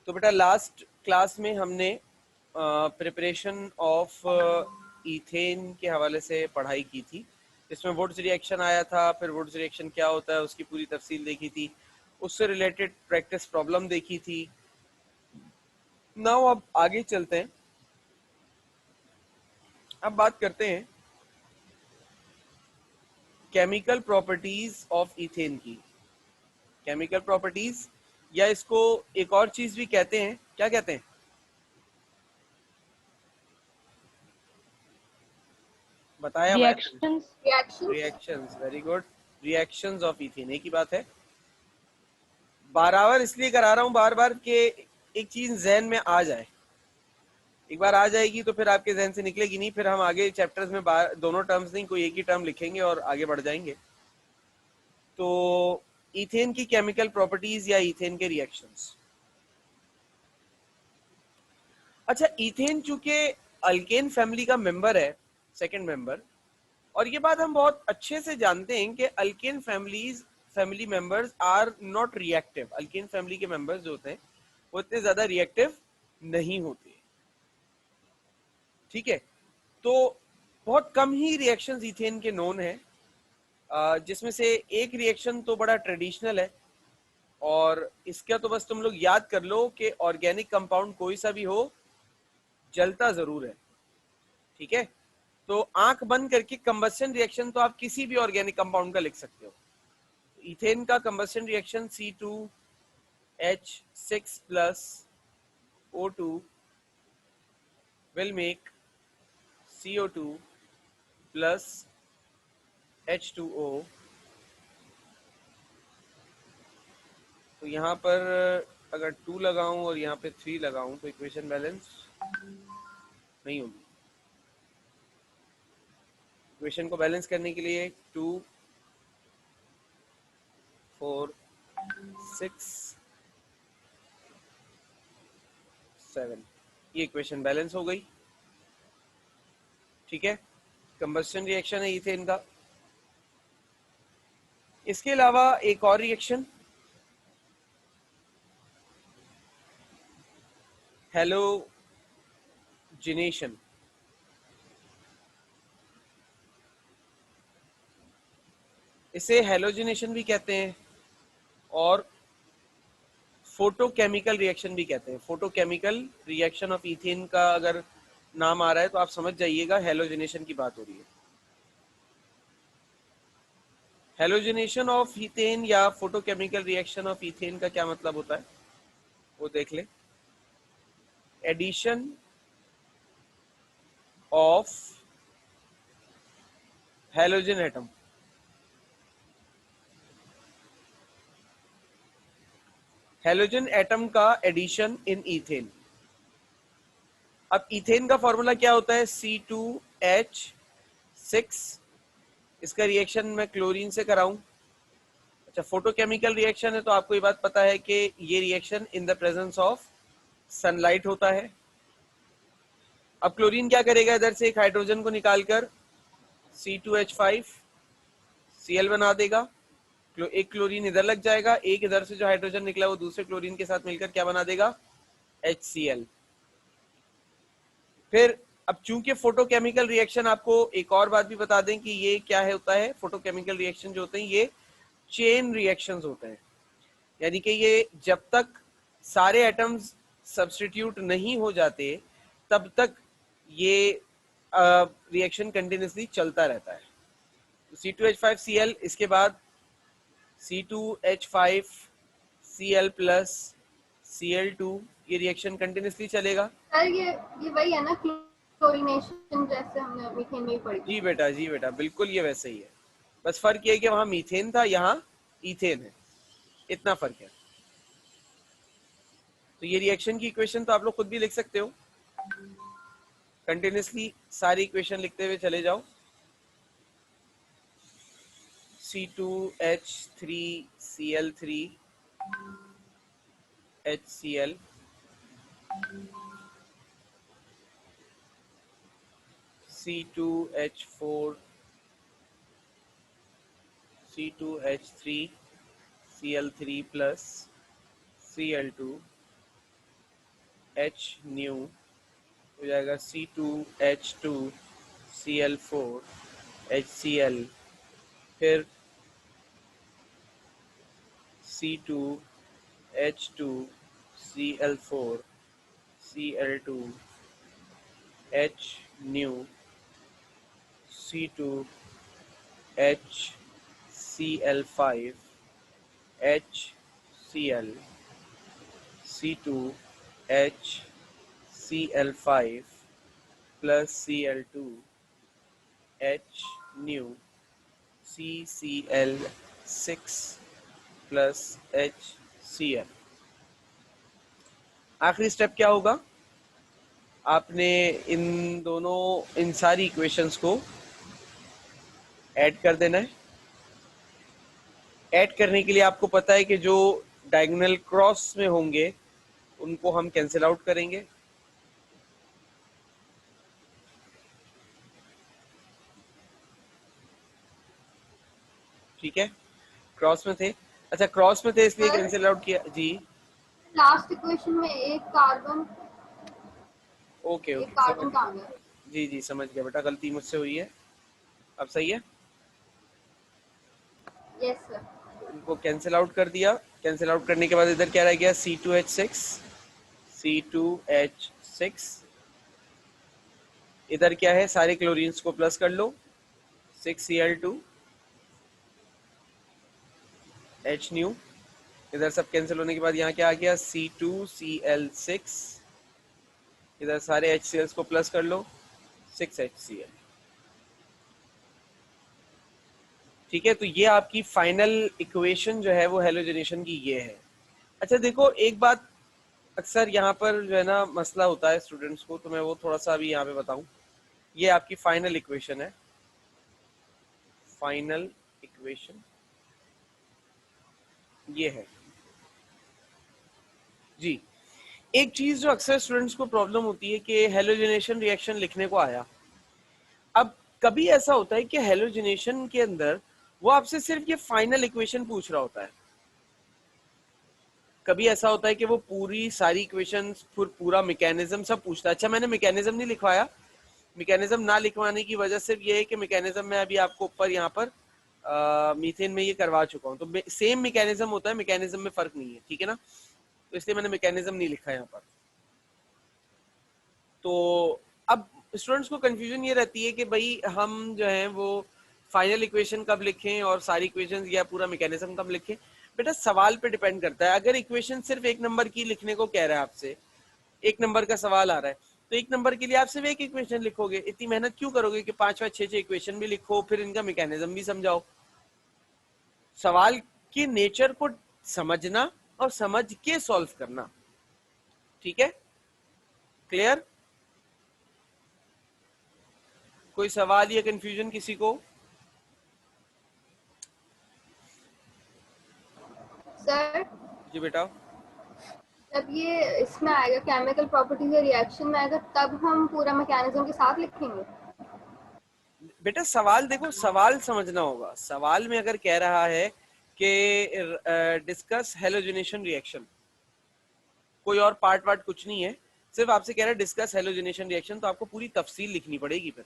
तो बेटा last class में हमने प्रिपरेशन ऑफ इथेन के हवाले से पढ़ाई की थी, इसमें वुड्स रिएक्शन आया था, फिर वुड्स रिएक्शन क्या होता है उसकी पूरी तफसील देखी थी, उससे रिलेटेड प्रैक्टिस प्रॉब्लम देखी थी। नाउ अब आगे चलते हैं, अब बात करते हैं केमिकल प्रॉपर्टीज ऑफ इथेन की। केमिकल प्रॉपर्टीज, या इसको एक और चीज भी कहते हैं, क्या कहते हैं? बताया हुआ है reactions. Reactions. Very good, reactions of ethane, एक ही बात है। बार इसलिए करा रहा हूं बार बार कि एक चीज जहन में आ जाए, एक बार आ जाएगी तो फिर आपके जहन से निकलेगी नहीं, फिर हम आगे चैप्टर्स में दोनों टर्म्स नहीं कोई एक ही टर्म लिखेंगे और आगे बढ़ जाएंगे। तो इथेन की केमिकल प्रॉपर्टीज या इथेन के रिएक्शंस। अच्छा, इथेन चूंकि अल्केन फैमिली का मेंबर है, सेकंड मेंबर, और ये बात हम बहुत अच्छे से जानते हैं कि alkane family members are not reactive. Alkane family के मेंबर्स जो होते हैं वो इतने ज्यादा रिएक्टिव नहीं होते, ठीक है। तो बहुत कम ही रिएक्शंस इथेन के नोन है, जिसमें से एक रिएक्शन तो बड़ा ट्रेडिशनल है, और इसका तो बस तुम लोग याद कर लो कि ऑर्गेनिक कंपाउंड कोई सा भी हो जलता जरूर है, ठीक है। तो आंख बंद करके कंबस्शन रिएक्शन तो आप किसी भी ऑर्गेनिक कंपाउंड का लिख सकते हो। इथेन का combustion reaction C2H6 plus O2 will make CO2 plus H2O। तो यहाँ पर अगर 2 लगाऊं और यहाँ पे 3 लगाऊं तो इक्वेशन बैलेंस नहीं होगी। इक्वेशन को बैलेंस करने के लिए 2, 4, 6, 7, ये इक्वेशन बैलेंस हो गई, ठीक है। कंबस्शन रिएक्शन है इथेन का। इसके अलावा एक और रिएक्शन, हैलोजिनेशन। इसे हैलोजिनेशन भी कहते हैं और फोटोकेमिकल रिएक्शन भी कहते हैं। फोटोकेमिकल रिएक्शन ऑफ इथेन का अगर नाम आ रहा है तो आप समझ जाइएगा हैलोजिनेशन की बात हो रही है। हैलोजिनेशन ऑफ इथेन या फोटोकेमिकल रिएक्शन ऑफ इथेन का क्या मतलब होता है वो देख ले। Addition of halogen atom, halogen atom का एडिशन इन इथेन। अब इथेन का फॉर्मूला क्या होता है? C2H6। इसका रिएक्शन मैं क्लोरीन से कराऊं। अच्छा, फोटोकेमिकल रिएक्शन है तो आपको ये बात पता है कि ये reaction in the presence of sunlight होता है। अब क्लोरीन क्या करेगा? इधर से एक हाइड्रोजन को निकालकर C2H5Cl बना देगा। एक क्लोरीन इधर लग जाएगा, एक इधर से जो हाइड्रोजन निकला वो दूसरे क्लोरीन के साथ मिलकर क्या बना देगा? HCl। फिर अब चूंकि फोटोकेमिकल रिएक्शन, आपको एक और बात भी बता दें कि ये क्या है होता है। फोटोकेमिकल रिएक्शन जो होते हैं ये चेन रिएक्शंस होते हैं, यानी कि ये जब तक सारे एटम्स सब्स्टिट्यूट नहीं हो जाते तब तक ये रिएक्शन कंटिन्यूसली चलता रहता है। तो C2H5Cl, इसके बाद C2H5Cl plus Cl2, ये रिएक्शन कंटिन्यूसली चलेगा। सर ये वही है ना क्लोरीनेशन, जैसे हमने मीथेन में पढ़ी थी। जी बेटा बिल्कुल ये वैसे ही है, बस फर्क ये है कि वहां मीथेन था, यहाँ इथेन है, इतना फर्क है। तो ये रिएक्शन की इक्वेशन तो आप लोग खुद भी लिख सकते हो, कंटिन्यूसली सारी इक्वेशन लिखते हुए चले जाओ। C2H3Cl3 HCl, C2H4 C2H3Cl3 plus Cl2, H new हो जाएगा C2H2Cl4 HCl, फिर C2H2Cl4 Cl2 H new C2HCl5 HCl C2HCl5 plus Cl2 H new CCl6 plus HCl। आखिरी स्टेप क्या होगा, आपने इन सारी इक्वेशंस को ऐड कर देना है। ऐड करने के लिए आपको पता है कि जो डायगोनल क्रॉस में होंगे उनको हम कैंसिल आउट करेंगे। ठीक है, क्रॉस में थे, अच्छा क्रॉस में थे इसलिए कैंसिल आउट किया जी। लास्ट इक्वेशन में एक कार्बन, ओके एक ओके कार्बन समझ कहाँ गया? जी जी समझ गया बेटा, गलती मुझसे हुई है, अब सही है। Yes sir. इनको कैंसिल आउट कर दिया, कैंसिल आउट करने के बाद इधर क्या रह गया, C2H6 C2H6, इधर क्या है, सारे क्लोरीन्स को प्लस कर लो, 6Cl2 H न्यू, इधर सब कैंसिल होने के बाद यहाँ क्या आ गया, C2Cl6, इधर सारे HCl को प्लस कर लो, 6HCl। ठीक है, तो ये आपकी फाइनल इक्वेशन जो है वो हेलोजनेशन की ये है। अच्छा देखो एक बात अक्सर यहाँ पर जो है ना मसला होता है स्टूडेंट्स को, तो मैं वो थोड़ा सा अभी यहाँ पे बताऊं। ये आपकी फाइनल इक्वेशन है, फाइनल इक्वेशन ये है जी। एक चीज जो अक्सर स्टूडेंट्स को प्रॉब्लम होती है कि हेलोजनेशन रिएक्शन लिखने को आया, अब कभी ऐसा होता है कि हेलोजनेशन के अंदर वो आपसे सिर्फ ये फाइनल इक्वेशन पूछ रहा होता है, कभी ऐसा होता है कि वो पूरी सारी इक्वेशंस पूरा मैकेनिज्म सब पूछता है। अच्छा मैंने मैकेनिज्म नहीं लिखवाया, मैकेनिज्म ना लिखवाने की वजह सिर्फ ये है कि मैकेनिज्म में अभी आपको ऊपर यहाँ पर मीथेन में ये करवा चुका हूँ, तो सेम मैकेनिज्म होता है, मैकेनिज्म में फर्क नहीं है, ठीक है ना, तो इसलिए मैंने मैकेनिज्म नहीं लिखा यहाँ पर। तो अब स्टूडेंट्स को कंफ्यूजन ये रहती है कि भाई हम जो है वो फाइनल इक्वेशन कब लिखें और सारी इक्वेशन या पूरा मैकेनिज्म कब लिखें। बेटा सवाल पे डिपेंड करता है, अगर इक्वेशन सिर्फ एक नंबर की लिखने को कह रहा है आपसे, एक नंबर का सवाल आ रहा है, तो एक नंबर के लिए आप सिर्फ एक इक्वेशन लिखोगे, इतनी मेहनत क्यों करोगे कि 5 6 इक्वेशन भी लिखो फिर इनका मैकेनिज्म भी समझाओ। सवाल के नेचर को समझना और समझ के सॉल्व करना, ठीक है, क्लियर? कोई सवाल या कंफ्यूजन किसी को? सर जी बेटा, जब ये इसमें आएगा केमिकल प्रॉपर्टीज या रिएक्शन में आएगा तब हम पूरा मैकेनिज्म के साथ लिखेंगे? बेटा सवाल देखो, सवाल समझना होगा। सवाल में अगर कह रहा है कि डिस्कस हेलोजनेशन रिएक्शन, कोई और पार्ट वार्ट कुछ नहीं है, सिर्फ आपसे कह रहा है डिस्कस हेलोजनेशन रिएक्शन, तो आपको पूरी तफसील लिखनी पड़ेगी फिर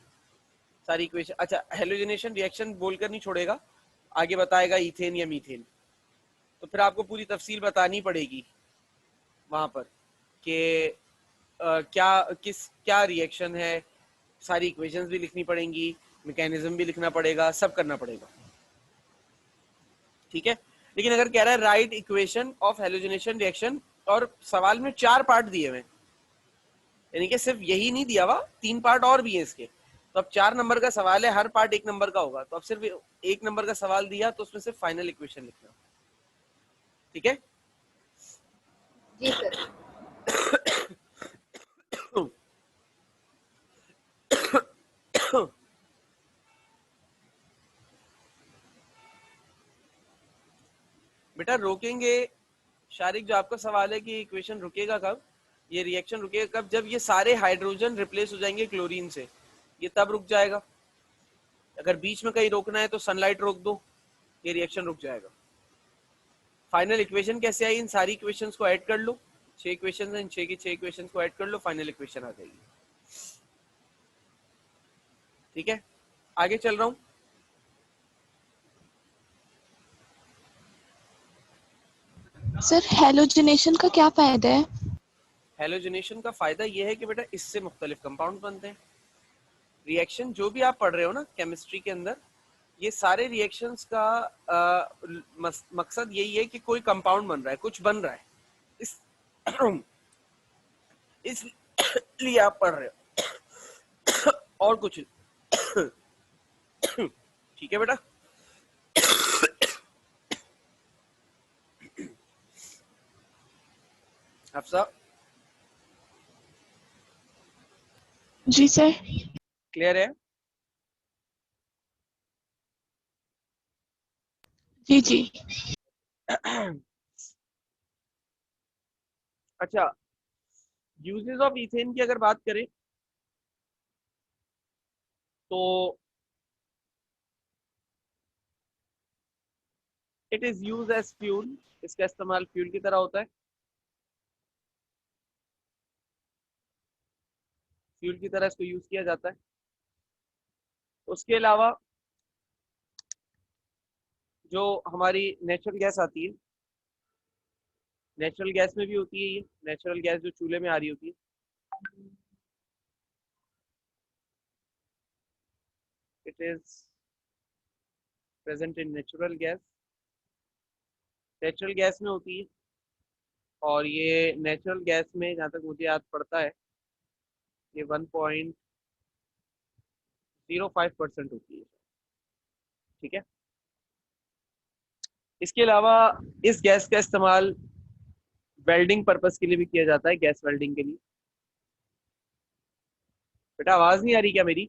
सारी इक्वेशन। अच्छा हेलोजनेशन रिएक्शन बोलकर नहीं छोड़ेगा, आगे बताएगा इथेन या मीथेन, तो फिर आपको पूरी तफसील बतानी पड़ेगी वहां पर कि क्या रिएक्शन है, सारी इक्वेशंस भी लिखनी पड़ेंगी, मैकेनिज्म भी लिखना पड़ेगा, सब करना पड़ेगा, ठीक है। लेकिन अगर कह रहा है right equation of halogenation reaction, और सवाल में 4 पार्ट दिए हुए, यानी कि सिर्फ यही नहीं दिया हुआ, 3 पार्ट और भी है इसके, तो अब 4 नंबर का सवाल है, हर पार्ट 1 नंबर का होगा, तो अब सिर्फ 1 नंबर का सवाल दिया तो उसमें सिर्फ फाइनल इक्वेशन लिखना, ठीक है। जी सर। बेटा रोकेंगे शारिक, जो आपका सवाल है कि इक्वेशन रुकेगा कब, ये रिएक्शन रुकेगा कब, जब ये सारे हाइड्रोजन रिप्लेस हो जाएंगे क्लोरीन से, ये तब रुक जाएगा। अगर बीच में कहीं रोकना है तो सनलाइट रोक दो, ये रिएक्शन रुक जाएगा। फाइनल इक्वेशन कैसे आई, इन सारी इक्वेशंस को ऐड कर लो, 6 इक्वेशन हैं, 6 की 6 इक्वेशन को ऐड कर लो, फाइनल इक्वेशन आ जाएगी। ठीक है, आगे चल रहा हूं। सर हैलोजिनेशन का क्या फायदा है? हैलोजिनेशन का फायदा यह है कि बेटा इससे मुख्तलिफ कंपाउंड बनते हैं। रिएक्शन जो भी आप पढ़ रहे हो ना केमिस्ट्री के अंदर, ये सारे रिएक्शंस का मकसद यही है कि कोई कंपाउंड बन रहा है, कुछ बन रहा है, इस इसलिए आप पढ़ रहे हो और कुछ। ठीक है बेटा। हफ्सा, जी सर। क्लियर है? जी जी। अच्छा, यूजेस ऑफ इथेन की अगर बात करें तो it is use as fuel. इसका इस्तेमाल फ्यूल की तरह होता है, फ्यूल की तरह इसको यूज किया जाता है। उसके अलावा जो हमारी नेचुरल गैस आती है, नेचुरल गैस में भी होती है ये, नेचुरल गैस जो चूल्हे में आ रही होती है, it is present in natural gas, natural gas में होती है। और ये नेचुरल गैस में जहाँ तक मुझे याद पड़ता है ये 1.05% होती है। ठीक है, इसके अलावा इस गैस का इस्तेमाल वेल्डिंग पर्पस के लिए भी किया जाता है, गैस वेल्डिंग के लिए। बेटा आवाज नहीं आ रही क्या मेरी?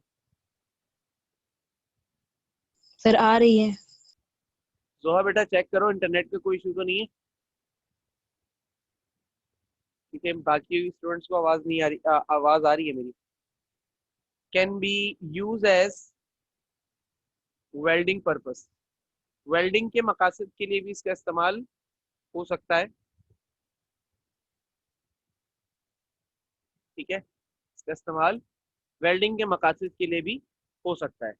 सर आ रही है। जोहा बेटा चेक करो इंटरनेट पे कोई इशू तो नहीं है? ठीक है, बाकी स्टूडेंट्स को आवाज नहीं आ रही, आवाज आ रही है मेरी। Can be use as welding purpose, welding के मकासद के लिए भी इसका इस्तेमाल हो सकता है। ठीक है, इसका इस्तेमाल वेल्डिंग के मकासद के लिए भी हो सकता है।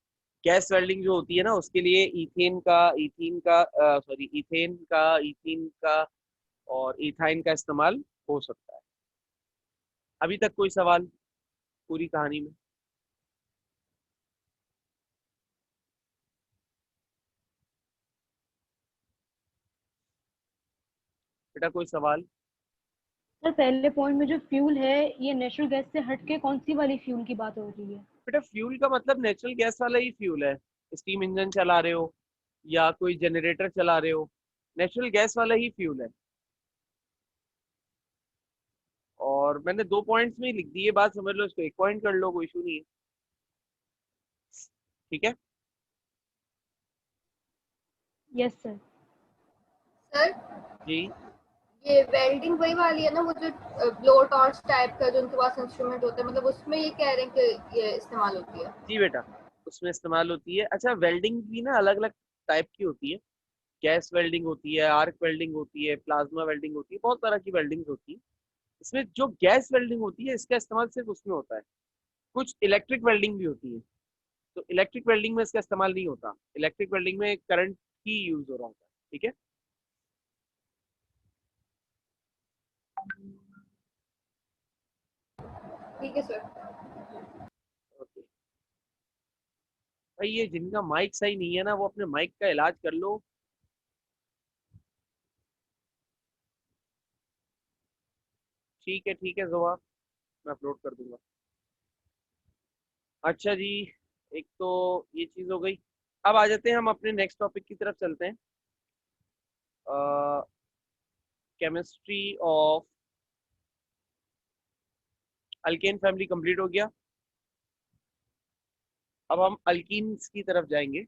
गैस वेल्डिंग जो होती है ना उसके लिए इथेन का और इथाइन का इस्तेमाल हो सकता है। अभी तक कोई सवाल पूरी कहानी में? बेटा कोई सवाल? सर पहले पॉइंट में जो फ्यूल है ये नेचुरल गैस से हटके कौन सी वाली फ्यूल की बात हो रही है? बेटा फ्यूल का मतलब नेचुरल गैस वाला ही फ्यूल है। स्टीम इंजन चला रहे हो या कोई जनरेटर चला रहे हो, नेचुरल गैस वाला ही फ्यूल है। और मैंने 2 पॉइंट्स में ही लिख दी है, बात समझ लो, इसको 1 पॉइंट कर लो, कोई इशू नहीं है। ठीक है, यस सर। सर जी ये वेल्डिंग वही वाली है ना, वो जो ब्लो टॉर्च टाइप का जो उनके पास इंस्ट्रूमेंट होता है, मतलब उसमें ये कह रहे हैं कि ये इस्तेमाल होती है? जी बेटा, उसमें इस्तेमाल होती है। अच्छा, वेल्डिंग भी ना अलग अलग टाइप की होती है। गैस वेल्डिंग होती है, आर्क वेल्डिंग होती है, प्लाज्मा वेल्डिंग होती है, बहुत तरह की वेल्डिंग होती है। इसमें जो गैस वेल्डिंग होती है इसका इस्तेमाल सिर्फ उसमें होता है। कुछ इलेक्ट्रिक वेल्डिंग भी होती है, तो इलेक्ट्रिक वेल्डिंग में इसका इस्तेमाल नहीं होता। इलेक्ट्रिक वेल्डिंग में करंट ही यूज हो रहा होता है। ठीक है, ठीक है सर। ओके भाई, ये जिनका माइक सही नहीं है ना वो अपने माइक का इलाज कर लो। ठीक है जोआ, मैं अपलोड कर दूंगा। अच्छा जी, एक तो ये चीज हो गई। अब आ जाते हैं हम अपने नेक्स्ट टॉपिक की तरफ चलते हैं। Chemistry of alkane family complete हो गया। अब हम अल्कीन्स की तरफ जाएंगे।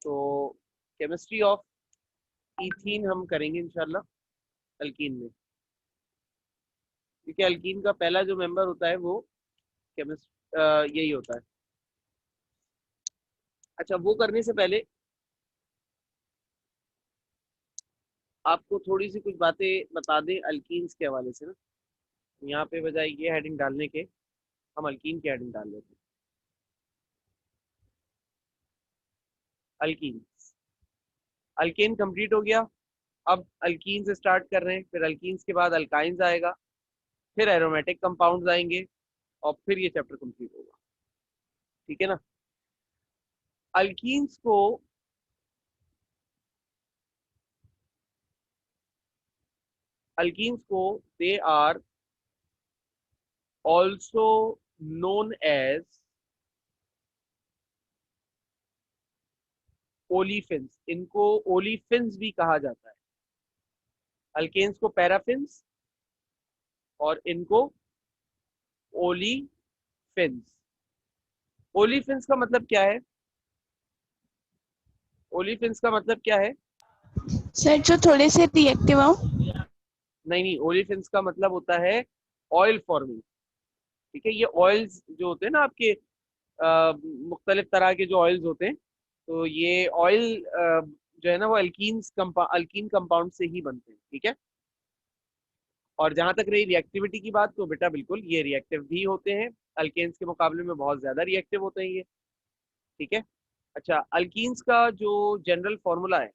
तो केमिस्ट्री ऑफ इथीन हम करेंगे इंशाल्लाह अल्कीन में, क्योंकि अल्कीन का पहला जो मेंबर होता है वो केमिस्ट यही होता है। अच्छा, वो करने से पहले आपको थोड़ी सी कुछ बातें बता दें अल्कीन्स के हवाले से ना, यहाँ पे बजाय ये हेडिंग डालने के हम अल्कीन की हेडिंग डाल लेते हैं। अल्कीन्स, अल्केन कंप्लीट हो गया। अब अल्कीन से स्टार्ट कर रहे हैं, फिर अल्कीन्स के बाद अल्काइंस आएगा, फिर एरोमेटिक कंपाउंड्स आएंगे और फिर ये चैप्टर कंप्लीट होगा। ठीक है ना। अल्कीन्स को they are also known as olefins, इनको ओलिफिन्स भी कहा जाता है। अल्केन्स को पैराफिन्स और इनको ओलिफिन्स। ओलिफिन्स का मतलब क्या है? ओलिफिन्स का मतलब क्या है? सर जो थोड़े से रिएक्टिव हो। नहीं नहीं, ओलिफिन्स का मतलब होता है ऑयल फॉर्मिंग। ठीक है, ये ऑयल्स जो होते हैं ना आपके मुख्तलिफ तरह के जो ऑयल्स होते हैं, तो ये ऑयल जो है ना वो अल्कीन कंपाउंड से ही बनते हैं। ठीक है। और जहां तक रही रिएक्टिविटी की बात, तो बेटा बिल्कुल ये रिएक्टिव भी होते हैं, अल्केन्स के मुकाबले में बहुत ज्यादा रिएक्टिव होते हैं ये। ठीक है। अच्छा, अल्कीन्स का जो जनरल फॉर्मूला है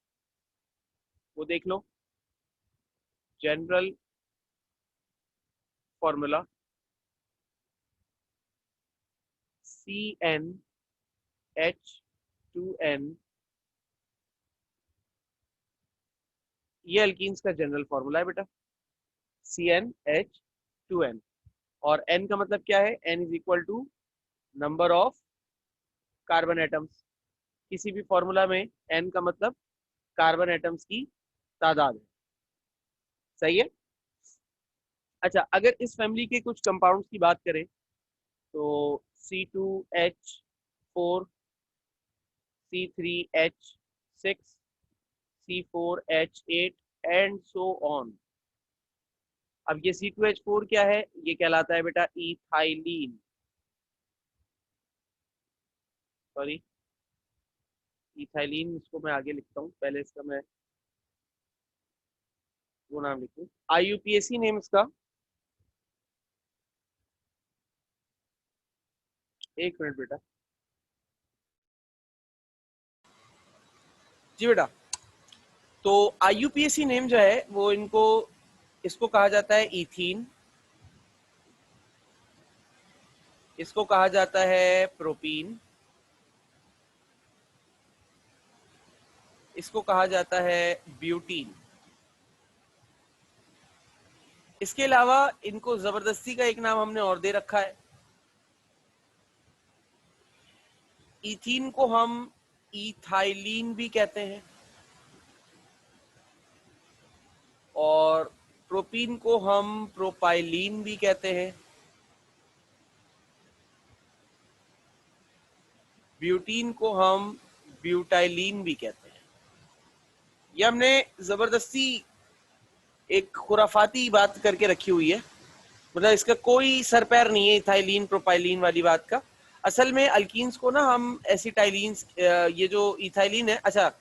वो देख लो। जनरल फॉर्मूला CnH2n, ये अल्कीन्स का जनरल फॉर्मूला है बेटा, CnH2n। और n का मतलब क्या है? n is equal to number of carbon atoms. किसी भी फॉर्मूला में n का मतलब कार्बन एटम्स की तादाद है। सही है। अच्छा, अगर इस फैमिली के कुछ कंपाउंड्स की बात करें तो C2H4, C3H6, C4H8 and so on. अब ये C2H4 क्या है? ये कहलाता है बेटा इथाइलीन। सॉरी, इथाइलीन इसको मैं आगे लिखता हूँ, पहले इसका मैं वो नाम लिखूं। IUPAC नेम इसका, एक मिनट बेटा। जी बेटा, तो IUPAC नेम जो है वो इसको कहा जाता है इथीन, इसको कहा जाता है प्रोपीन, इसको कहा जाता है ब्यूटीन। इसके अलावा इनको जबरदस्ती का एक नाम हमने और दे रखा है। इथीन को हम इथाइलीन भी कहते हैं और प्रोपीन को हम प्रोपाइलीन भी कहते हैं, ब्यूटीन को हम ब्यूटाइलीन भी कहते हैं। ये हमने जबरदस्ती एक खुराफाती बात करके रखी हुई है, मतलब इसका कोई सर पैर नहीं है इथाइलीन प्रोपाइलीन वाली बात का। असल में अल्कीन्स को ना हम एसिटाइलीन्स, ये जो इथाइलीन है, अच्छा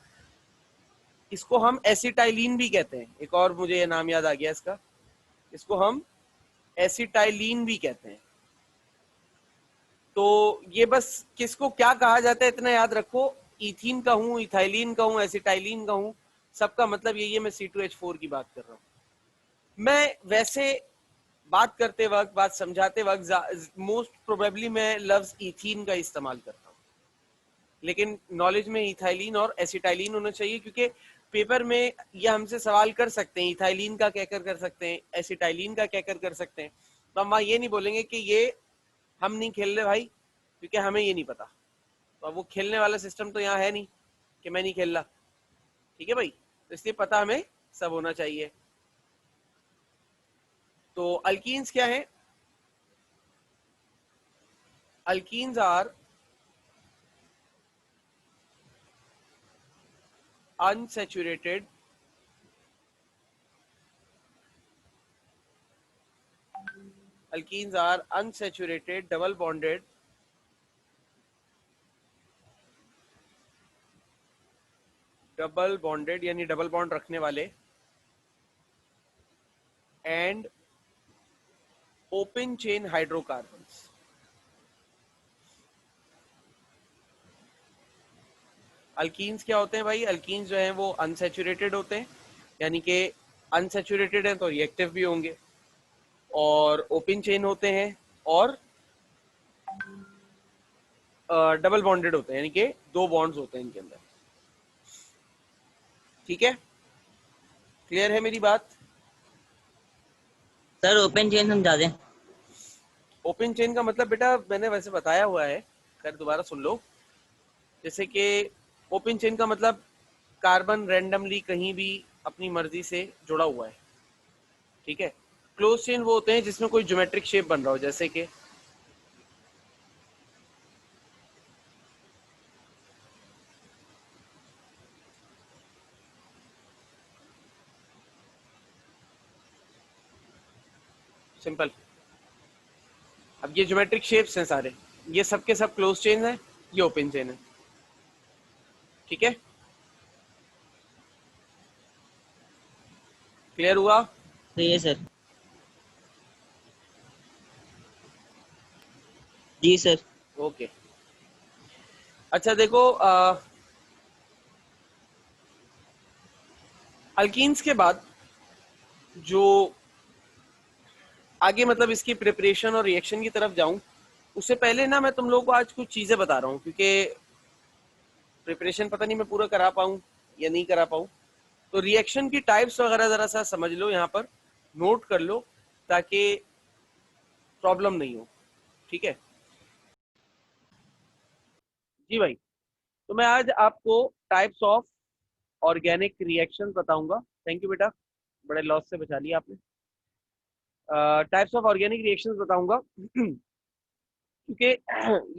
इसको हम एसिटाइलीन भी कहते हैं। एक और मुझे ये नाम याद आ गया इसका, इसको हम एसिटाइलीन भी कहते हैं। तो ये बस किसको क्या कहा जाता है इतना याद रखो, इथीन का हूं, इथाइलीन का हूं, एसिटाइलीन का हूं, सबका मतलब यही है। मैं C2H4 की बात कर रहा हूं। मैं वैसे बात करते वक्त, बात समझाते वक्त मोस्ट प्रोबेबली मैं लफ्ज इथीन का इस्तेमाल करता हूँ, लेकिन नॉलेज में इथाइलीन और एसिटाइलीन होना चाहिए, क्योंकि पेपर में यह हमसे सवाल कर सकते हैं इथाइलीन का कहकर कर सकते हैं, एसिटाइलीन का कहकर कर सकते हैं। तो हम वहां ये नहीं बोलेंगे कि ये हम नहीं खेल रहे भाई, क्योंकि हमें ये नहीं पता। तो अब वो खेलने वाला सिस्टम तो यहाँ है नहीं कि मैं नहीं खेल रहा। ठीक है भाई, तो इसलिए पता हमें सब होना चाहिए। तो अल्कीन्स क्या है? Alkenes are unsaturated alkenes are unsaturated double bonded यानी डबल बॉन्ड रखने वाले and open chain hydrocarbons. Alkenes क्या होते हैं भाई? अल्कीन्स जो हैं वो अनसैचुरेटेड होते हैं, यानी कि अनसैचुरेटेड हैं तो रिएक्टिव भी होंगे, और ओपन चेन होते हैं और डबल बॉन्डेड होते हैं, यानी कि दो बॉन्ड्स होते हैं इनके अंदर। ठीक है, क्लियर है मेरी बात? सर ओपन चेन समझा दें। ओपन चेन का मतलब बेटा मैंने वैसे बताया हुआ है, खैर दोबारा सुन लो। जैसे कि ओपन चेन का मतलब कार्बन रैंडमली कहीं भी अपनी मर्जी से जुड़ा हुआ है। ठीक है, क्लोज चेन वो होते हैं जिसमें कोई ज्योमेट्रिक शेप बन रहा हो, जैसे कि सिंपल। अब ये ज्योमेट्रिक शेप्स हैं सारे, ये सब के सब क्लोज चेन है, ये ओपन चेन है। ठीक है, क्लियर हुआ? सही है सर। जी सर। ओके। अच्छा देखो, अल्कीन्स के बाद जो आगे मतलब इसकी प्रिपरेशन और रिएक्शन की तरफ जाऊं, उससे पहले ना मैं तुम लोगों को आज कुछ चीजें बता रहा हूं, क्योंकि प्रिपरेशन पता नहीं मैं पूरा करा पाऊं या नहीं करा पाऊं। तो रिएक्शन की टाइप्स वगैरह जरा सा समझ लो, यहाँ पर नोट कर लो ताकि प्रॉब्लम नहीं हो। ठीक है जी भाई, तो मैं आज आपको टाइप्स ऑफ ऑर्गेनिक रिएक्शंस बताऊंगा। थैंक यू बेटा, बड़े लॉस से बचा लिया आपने। टाइप्स ऑफ ऑर्गेनिक रिएक्शंस बताऊंगा क्योंकि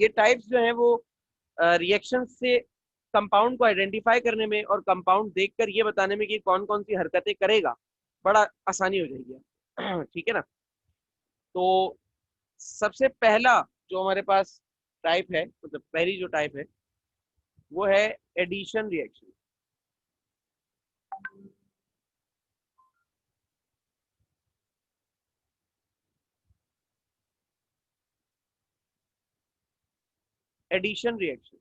ये टाइप्स जो हैं वो रिएक्शन से कंपाउंड को आइडेंटिफाई करने में और कंपाउंड देखकर ये बताने में कि कौन कौन सी हरकतें करेगा, बड़ा आसानी हो जाएगी। ठीक है ना? तो सबसे पहला जो हमारे पास टाइप है, मतलब पहली जो टाइप है वो है addition reaction. Addition reaction,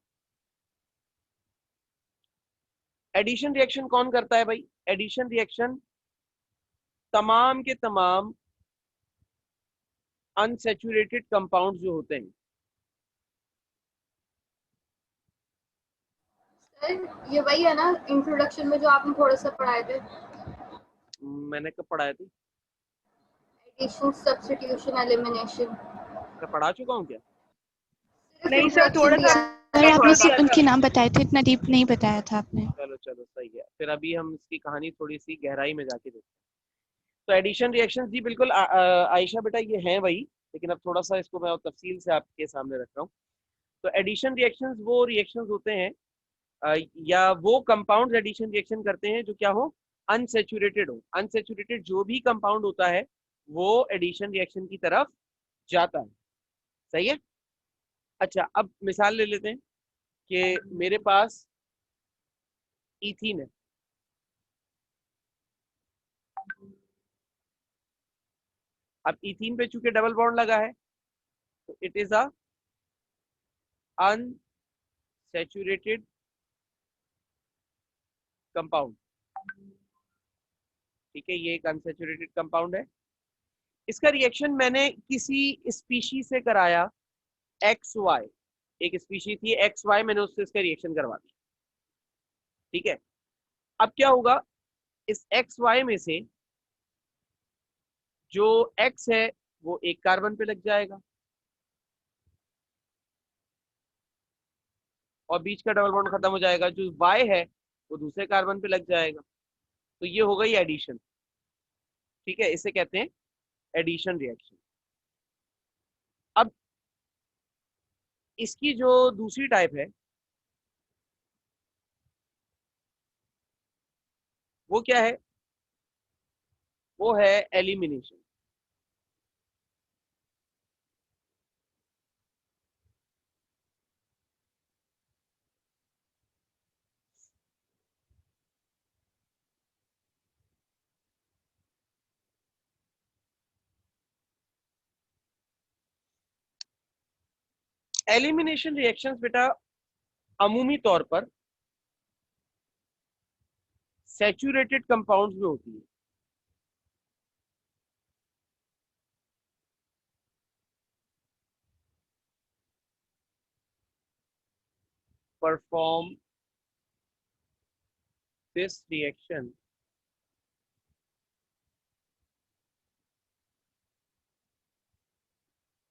addition reaction कौन करता है भाई? एडिशन रिएक्शन तमाम के तमाम अनसैचुरेटेड कंपाउंड जो होते हैं। सर ये वही है ना इंट्रोडक्शन में जो आपने थोड़ा सा पढ़ाए थे, मैंने कब पढ़ाया थी? Addition substitution elimination. मैं पढ़ा चुका हूँ क्या? नहीं सर, थोड़ा सा सर आपने उनके नाम बताए थे, इतना डीप नहीं बताया था आपने। चलो चलो सही है, फिर अभी हम इसकी कहानी थोड़ी सी गहराई में जाके देखते हैं। तो एडिशन रिएक्शन जी बिल्कुल आयशा बेटा ये हैं वही, लेकिन अब थोड़ा सा इसको मैं और तफसील से आपके सामने रख रहा हूँ। तो एडिशन रिएक्शंस वो रिएक्शंस होते हैं या वो कंपाउंड एडिशन रिएक्शन करते हैं जो क्या हो? अनसेचुरेटेड हो। अनसेचुरेटेड जो भी कंपाउंड होता है वो एडिशन रिएक्शन की तरफ जाता है। सही है? अच्छा, अब मिसाल ले लेते हैं कि मेरे पास इथीन है। अब इथीन पे चूंकि डबल बॉन्ड लगा है तो it is a unsaturated compound. ठीक है, ये एक अनसैचुरेटेड कंपाउंड है। इसका रिएक्शन मैंने किसी स्पीशी से कराया, एक्स वाई, एक स्पीशी थी एक्स वाई, मैंने उससे इसका रिएक्शन करवा दिया। ठीक है, अब क्या होगा? इस एक्स वाई में से जो एक्स है वो एक कार्बन पे लग जाएगा और बीच का डबल बॉन्ड खत्म हो जाएगा। जो वाई है वो दूसरे कार्बन पे लग जाएगा। तो ये हो गई एडिशन। ठीक है, इसे कहते हैं एडिशन रिएक्शन। अब इसकी जो दूसरी टाइप है वो क्या है? वो है एलिमिनेशन। एलिमिनेशन रिएक्शंस बेटा अमूमी तौर पर सैचुरेटेड कंपाउंड्स में होती है। परफॉर्म दिस रिएक्शन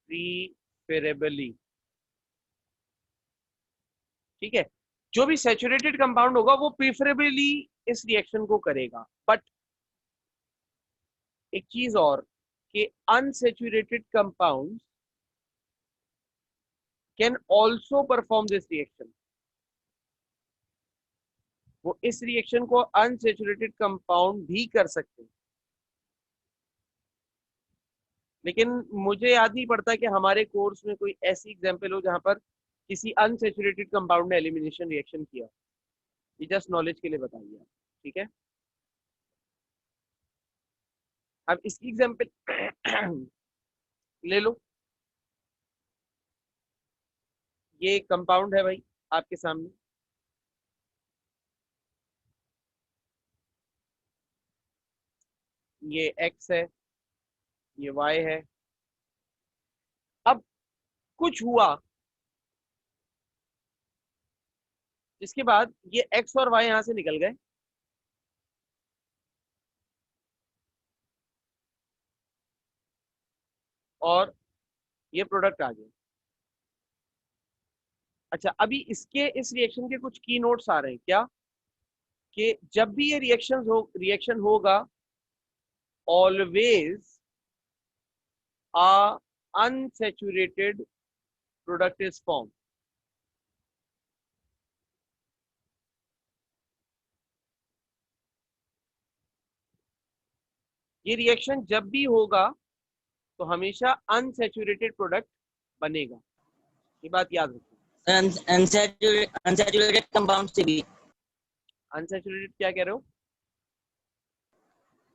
प्रीफरेबली, ठीक है। जो भी सैचुरेटेड कंपाउंड होगा वो प्रीफरेबली इस रिएक्शन को करेगा। बट एक चीज और कि unsaturated compound can also perform this reaction. वो इस रिएक्शन को अनसैचुरेटेड कंपाउंड भी कर सकते हैं, लेकिन मुझे याद नहीं पड़ता कि हमारे कोर्स में कोई ऐसी एग्जांपल हो जहां पर किसी अनसैचुरेटेड कंपाउंड ने एलिमिनेशन रिएक्शन किया। ये जस्ट नॉलेज के लिए बताइए आप, ठीक है। अब इसकी एग्जांपल ले लो। ये कंपाउंड है भाई आपके सामने, ये X है, ये Y है। अब कुछ हुआ जिसके बाद ये X और Y यहां से निकल गए, और ये प्रोडक्ट आ गया। अच्छा, अभी इसके इस रिएक्शन के कुछ की नोट्स आ रहे हैं क्या, कि जब भी ये रिएक्शन होगा always a unsaturated product is formed। ये रिएक्शन जब भी होगा तो हमेशा अनसैचुरेटेड प्रोडक्ट बनेगा, ये बात याद रखिए। अनसैचुरेटेड कंपाउंड से भी, अनसैचुरेटेड क्या कह रहे हो?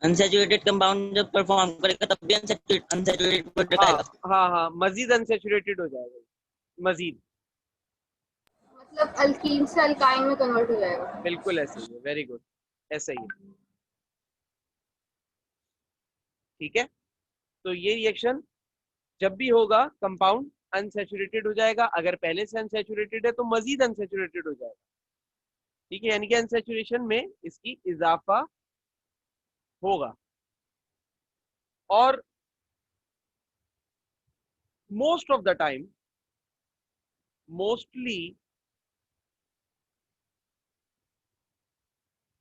अनसैचुरेटेड कंपाउंड जब परफॉर्म करेगा तब भी अनसैचुरेटेड प्रोडक्ट हाँ आएगा। हाँ हाँ, मजीद अनसैचुरेटेड हो जाएगा, मजीद। मतलब अल्कीन से अल्काइन में कन्वर्ट हो जाएगा। बिल्कुल ऐसे ही है, वेरी गुड, ऐसा ही है, ठीक है। तो ये रिएक्शन जब भी होगा कंपाउंड अनसैचुरेटेड हो जाएगा, अगर पहले से अनसैचुरेटेड है तो मजीद अनसैचुरेटेड हो जाएगा, ठीक है। यानी कि अनसैचुरेशन में इसकी इजाफा होगा। और most of the time, mostly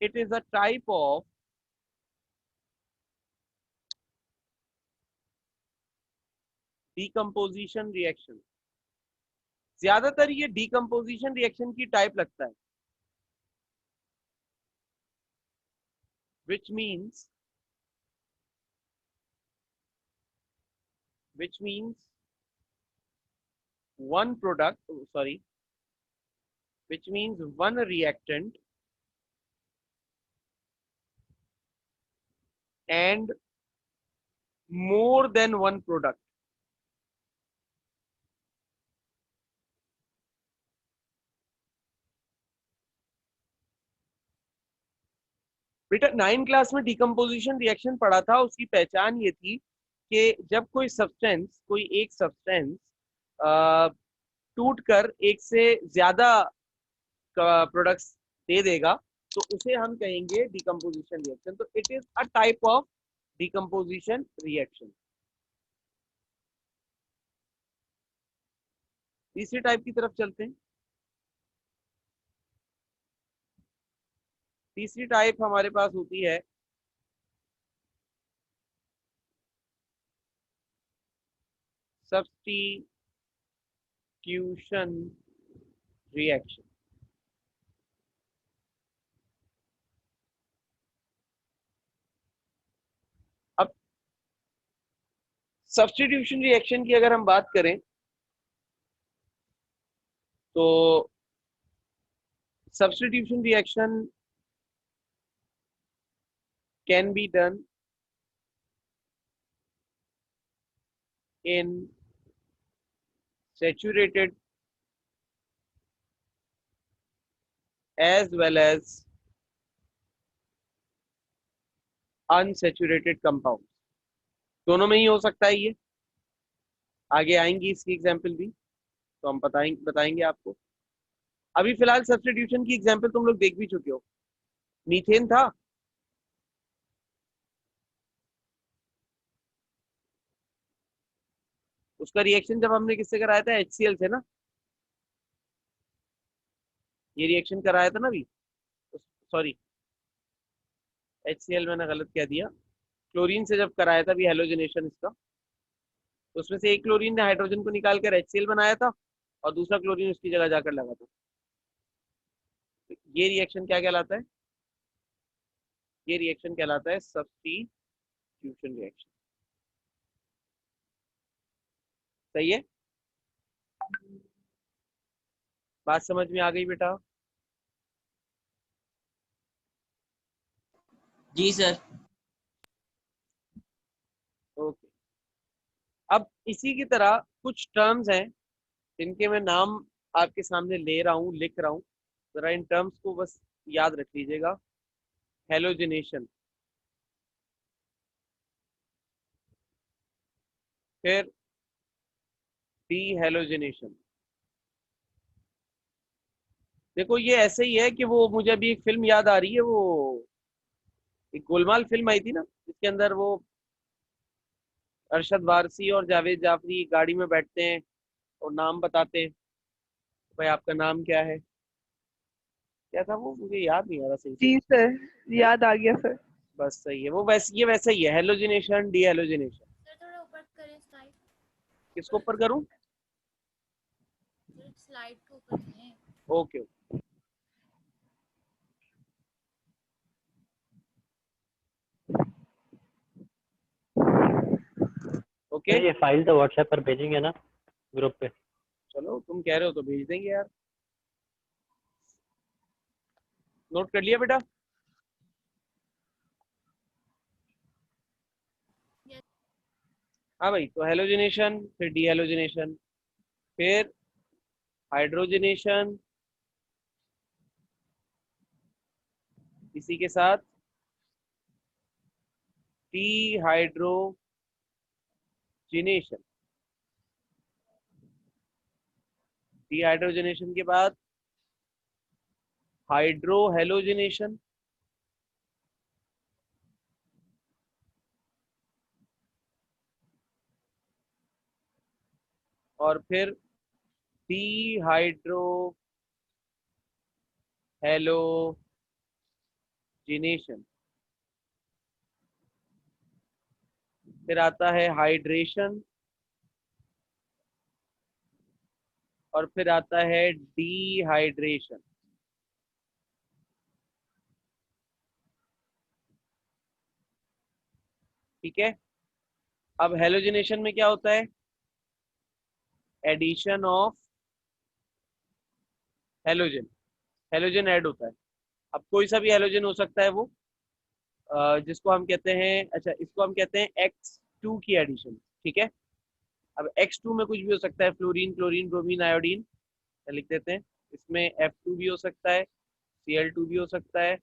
it is a type of decomposition reaction। ज्यादातर ये decomposition reaction की टाइप लगता है, which means one product, sorry, which means one reactant and more than one product। बेटा 9 क्लास में डिकम्पोजिशन रिएक्शन पढ़ा था, उसकी पहचान ये थी कि जब कोई एक सब्सटेंस टूट कर एक से ज्यादा प्रोडक्ट्स दे देगा तो उसे हम कहेंगे डिकम्पोजिशन रिएक्शन। तो it is a type of decomposition reaction. तीसरी टाइप की तरफ चलते हैं। तीसरी टाइप हमारे पास होती है सब्स्टिट्यूशन रिएक्शन। अब सब्स्टिट्यूशन रिएक्शन की अगर हम बात करें तो substitution reaction can be done in saturated as well as unsaturated compounds। दोनों में ही हो सकता है ये, आगे आएंगी इसकी एग्जाम्पल भी, तो हम बताएंगे आपको। अभी फिलहाल सब्स्टिट्यूशन की एग्जाम्पल तुम लोग देख भी चुके हो। मीथेन था, उसका रिएक्शन जब हमने किससे कराया था, HCl से ना, ये रिएक्शन कराया था ना अभी, सॉरी HCl मैंने गलत कह दिया, क्लोरीन से जब कराया था भी हेलोजनेशन इसका, तो उसमें से एक क्लोरीन ने हाइड्रोजन को निकाल कर HCl बनाया था और दूसरा क्लोरीन उसकी जगह जाकर लगा था। तो ये रिएक्शन क्या कहलाता है, ये रिएक्शन कहलाता है सब्स्टिट्यूशन रिएक्शन। सही है, बात समझ में आ गई बेटा? जी सर। ओके, अब इसी की तरह कुछ टर्म्स हैं जिनके मैं नाम आपके सामने ले रहा हूँ, लिख रहा हूँ, जरा इन टर्म्स को बस याद रख लीजिएगा। हेलोजिनेशन, फिर डीहेलोजिनेशन। देखो ये ऐसे ही है कि वो, मुझे अभी एक फिल्म याद आ रही है, वो एक गोलमाल फिल्म आई थी ना, जिसके अंदर वो अरशद वारसी और जावेद जाफरी गाड़ी में बैठते हैं और नाम बताते हैं, भाई आपका नाम क्या है, क्या था वो, मुझे याद नहीं आ रहा सही से। जी सर, याद आ गया सर। बस सही है, वो वैसे ये वैसा ही है, हेलोजिनेशन डीहेलोजिनेशन। थोड़ा ऊपर करें स्लाइड, किसको ऊपर करूं? स्लाइड को ऊपर करें। ओके ओके, ये फाइल तो व्हाट्सएप पर भेजेंगे ना ग्रुप पे? चलो तुम कह रहे हो तो भेज देंगे यार। नोट कर लिया बेटा? हाँ भाई, तो हेलोजिनेशन, फिर डीहेलोजिनेशन, फिर हाइड्रोजनेशन, इसी के साथ डीहाइड्रोजिनेशन, डीहाइड्रोजनेशन के बाद हाइड्रोहेलोजिनेशन, और फिर डीहाइड्रोहेलोजिनेशन, फिर आता है हाइड्रेशन, और फिर आता है डीहाइड्रेशन। ठीक है, अब हेलोजिनेशन में क्या होता है, addition of halogen, halogen add होता है। अब कोई सा भी हेलोजन हो सकता है वो, जिसको हम कहते हैं, अच्छा इसको हम कहते हैं X2 की एडिशन। ठीक है, अब X2 में कुछ भी हो सकता है, फ्लोरीन, क्लोरीन, ब्रोमीन, आयोडीन लिख देते हैं। इसमें F2 भी हो सकता है, Cl2 भी हो सकता है,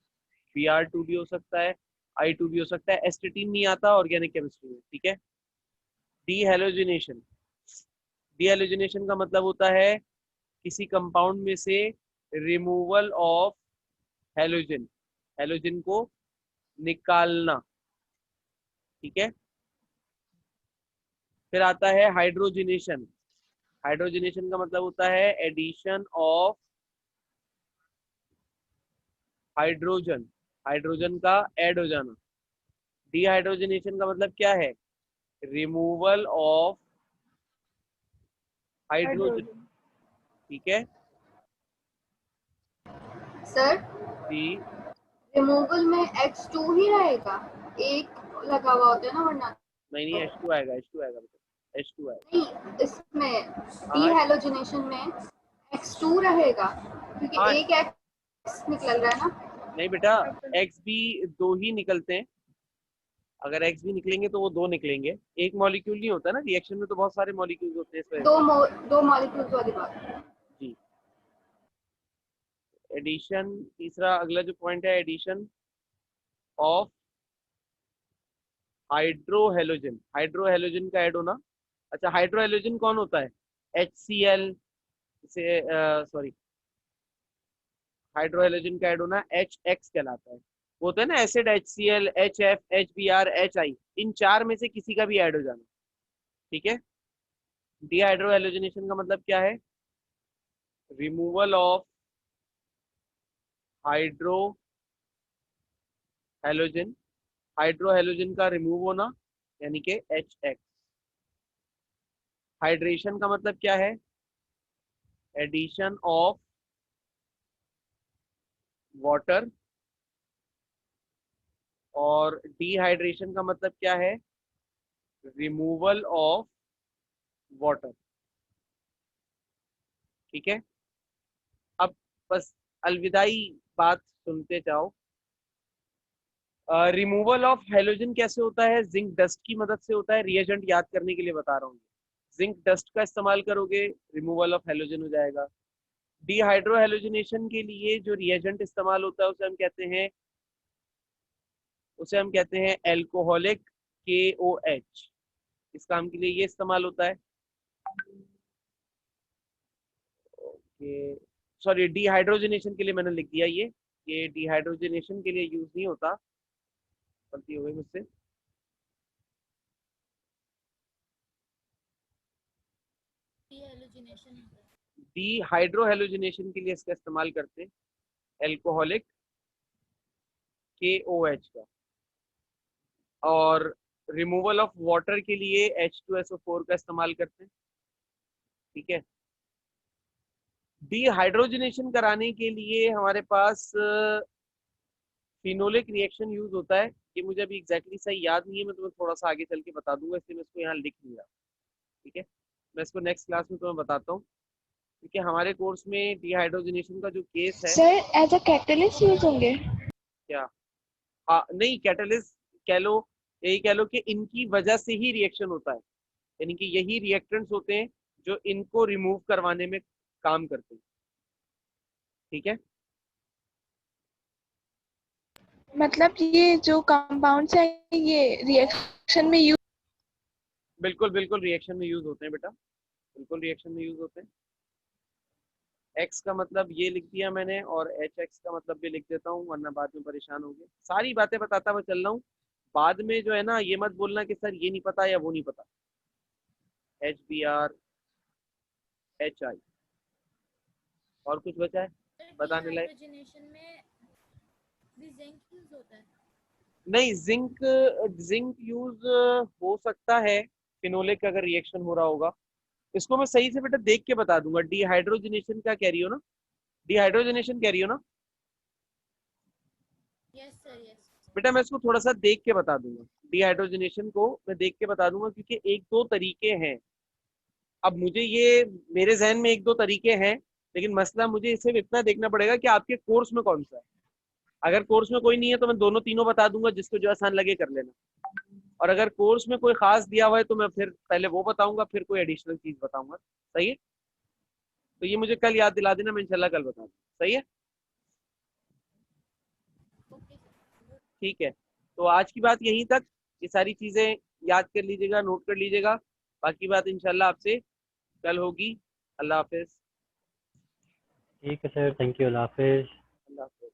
Br2 भी हो सकता है, I2 भी हो सकता है। एस्टेटीन नहीं आता ऑर्गेनिक केमिस्ट्री में। ठीक है, डीहेलोजिनेशन, डीहेलोजिनेशन का मतलब होता है किसी कंपाउंड में से रिमूवल ऑफ हेलोजन, हेलोजन को निकालना। ठीक है, फिर आता है हाइड्रोजनेशन, हाइड्रोजनेशन का मतलब होता है एडिशन ऑफ हाइड्रोजन, हाइड्रोजन का ऐड हो जाना। डीहाइड्रोजनेशन का मतलब क्या है, रिमूवल ऑफ हाइड्रोजन। ठीक है सर, जी, रिमूवल में H2 ही रहेगा, एक लगा हुआ होता है ना, वरना नहीं H2 आएगा, H2 आएगा बेटा, H2 आएगा। नहीं, इसमें डीहाइड्रोजनेशन में X2 रहेगा, क्योंकि हाँ, एक X निकल रहा है ना। नहीं बेटा, X भी दो ही निकलते हैं, अगर X भी निकलेंगे तो वो दो निकलेंगे, एक मॉलिक्यूल नहीं होता ना, रिएक्शन में तो बहुत सारे मॉलिक्यूल्स होते हैं इस वजह से। दो मॉलिक्यूल्स वाली बात। जी, एडिशन, तीसरा अगला जो पॉइंट है एडिशन ऑफ हाइड्रोहेलोजन, हाइड्रोहेलोजन का ऐड होना। अच्छा, हाइड्रोहेलोजन कौन होता है? HCl से, सॉरी, हाइड्रोहेलोजन का ऐड होना HX कहलाता है। वो होता है ना acid, HCl, HF, HBr, HI, इन चार में से किसी का भी ऐड हो जाना। ठीक है। डीहाइड्रोहेलोजनेशन का मतलब क्या है? रिमूवल ऑफ हाइड्रोहेलोजन, हाइड्रोहेलोजन का रिमूव होना यानी कि HX। हाइड्रेशन का मतलब क्या है? Addition of water. और डिहाइड्रेशन का मतलब क्या है? Removal of water. ठीक है। अब बस अलविदाई बात सुनते जाओ। रिमूवल ऑफ हेलोजन कैसे होता है? जिंक डस्ट की मदद से होता है। रिएजेंट याद करने के लिए बता रहा हूँ। जिंक डस्ट का इस्तेमाल करोगे, रिमूवल ऑफ हेलोजन हो जाएगा। डिहाइड्रोहेलोजनेशन के लिए जो रिएजेंट इस्तेमाल होता है उसे हम कहते हैं एल्कोहलिक KOH। इस काम के लिए ये इस्तेमाल होता है। ओके, सॉरी, डिहाइड्रोजनेशन के लिए मैंने लिख दिया ये डिहाइड्रोजनेशन के लिए यूज नहीं होता, गलती हो गई मुझसे। डीहाइड्रोजनेशन होता है। डिहाइड्रोहेलोजनेशन के लिए इसका इस्तेमाल करते हैं एल्कोहलिक KOH का। और रिमूवल ऑफ वाटर के लिए H2SO4 का इस्तेमाल करते हैं। ठीक है। डिहाइड्रोजनेशन कराने के लिए हमारे पास फिनोलिक रिएक्शन यूज होता है। ये मुझे अभी एग्जैक्टली सही याद नहीं है, मैं तुम्हें थोड़ा सा आगे चल के बता दूंगा, इसलिए मैं इसको यहाँ लिख नहीं रहा। ठीक है, मैं इसको नेक्स्ट क्लास में तुम्हें बताता हूँ, क्योंकि हमारे कोर्स में डिहाइड्रोजनेशन का जो केस है। Sir as a catalyst use होंगे? क्या? हाँ, नहीं, कैटलिस्ट कह लो, यही कह लो कि इनकी वजह से ही रिएक्शन होता है, यानी कि यही रिएक्टेंट्स होते हैं जो इनको रिमूव करवाने में काम करते हैं। ठीक है। मतलब ये जो कंपाउंड्स है ये रिएक्शन में यूज? बिल्कुल बिल्कुल रिएक्शन में यूज होते हैं बेटा, बिल्कुल रिएक्शन में यूज होते हैं। एक्स का मतलब ये लिख दिया मैंने, और HX का मतलब भी लिख देता हूँ, वरना बाद में परेशान होंगे। सारी बातें बताता मैं चल रहा हूँ, बाद में जो है ना ये मत बोलना कि सर ये नहीं पता या वो नहीं पता। HBr, HI, और कुछ बचा है बताने लायक? डीहाइड्रोजनेशन में भी जिंक यूज होता है। नहीं, जिंक यूज हो सकता है फिनोलिक अगर रिएक्शन हो रहा होगा। इसको मैं सही से बेटा देख के बता दूंगा। डिहाइड्रोजनेशन क्या कह रही हो ना? डिहाइड्रोजनेशन कह रही हो ना यस सर, यस। बेटा? मैं इसको थोड़ा सा देख के बता दूंगा, डिहाइड्रोजनेशन को मैं देख के बता दूंगा, क्योंकि एक दो तरीके हैं। अब मुझे ये, मेरे जहन में एक दो तरीके हैं, लेकिन मसला मुझे सिर्फ इतना देखना पड़ेगा कि आपके कोर्स में कौन सा है। अगर कोर्स में कोई नहीं है तो मैं दोनों तीनों बता दूंगा, जिसको जो आसान लगे कर लेना। और अगर कोर्स में कोई खास दिया हुआ है तो मैं फिर पहले वो बताऊंगा, फिर कोई एडिशनल चीज बताऊंगा। सही है? तो ये मुझे कल याद दिला देना, मैं इंशाल्लाह कल बता दूंगा। सही है? Okay sir. ठीक है, तो आज की बात यहीं तक। ये सारी चीजें याद कर लीजिएगा, नोट कर लीजिएगा। बाकी बात इंशाल्लाह आपसे कल होगी। अल्लाह हाफिज। ठीक है sir, thank you, Allah Hafiz. Allah Hafiz.